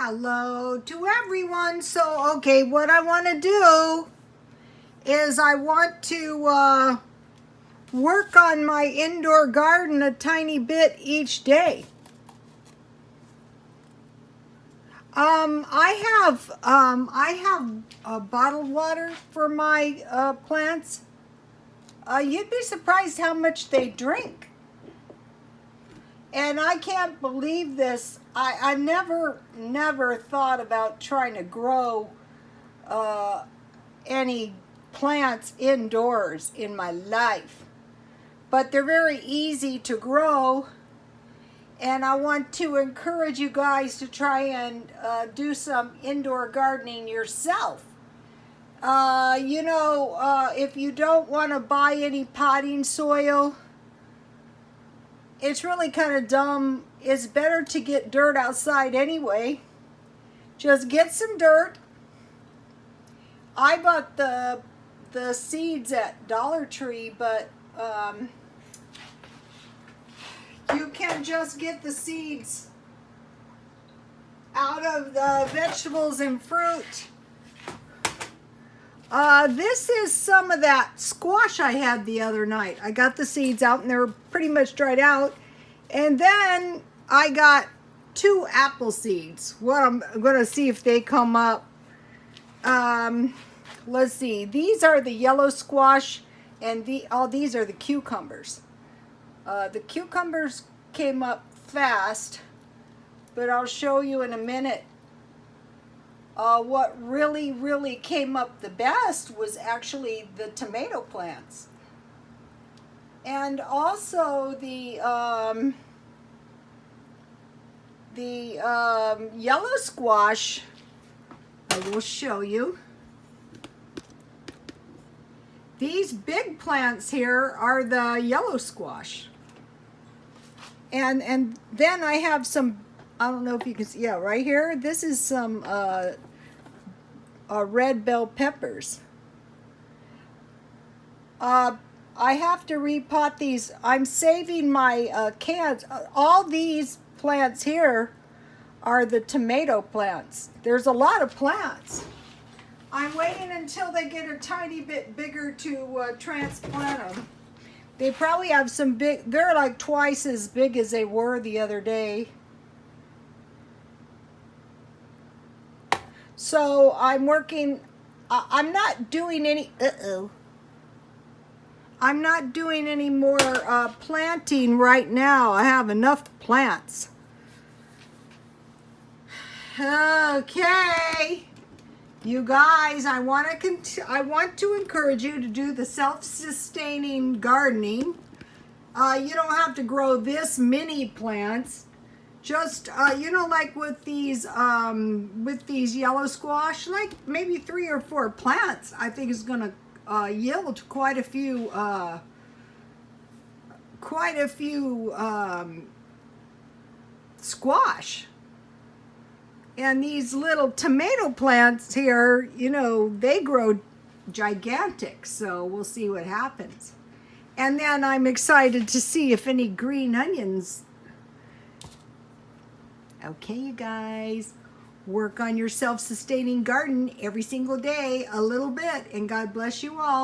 Hello to everyone. So, okay, what I want to do is I want to work on my indoor garden a tiny bit each day. I have bottled water for my plants. You'd be surprised how much they drink. And I can't believe this. I never thought about trying to grow any plants indoors in my life. But they're very easy to grow. And I want to encourage you guys to try and do some indoor gardening yourself. If you don't want to buy any potting soil, it's really kind of dumb. It's better to get dirt outside anyway. Just get some dirt. I bought the seeds at Dollar Tree, but you can just get the seeds out of the vegetables and fruit. This is some of that squash I had the other night. I got the seeds out and they're pretty much dried out. And then I got 2 apple seeds. What I'm going to see if they come up. Let's see. These are the yellow squash and all these are the cucumbers. The cucumbers came up fast, but I'll show you in a minute. What really came up the best was actually the tomato plants. And also the yellow squash, I will show you. These big plants here are the yellow squash. And then I have some, I don't know if you can see, yeah, right here. This is some red bell peppers. I have to repot these. I'm saving my cans. All these plants here are the tomato plants. There's a lot of plants. I'm waiting until they get a tiny bit bigger to transplant them. They probably have some big, they're like twice as big as they were the other day. So I'm working, I'm not doing any, I'm not doing any more planting right now. I have enough plants. Okay. You guys, I want to encourage you to do the self-sustaining gardening. You don't have to grow this many plants. Just like with these yellow squash, like maybe 3 or 4 plants, I think is going to yield quite a few squash. And these little tomato plants here, they grow gigantic. So we'll see what happens. And then I'm excited to see if any green onions. Okay, you guys, work on your self-sustaining garden every single day, a little bit, and God bless you all.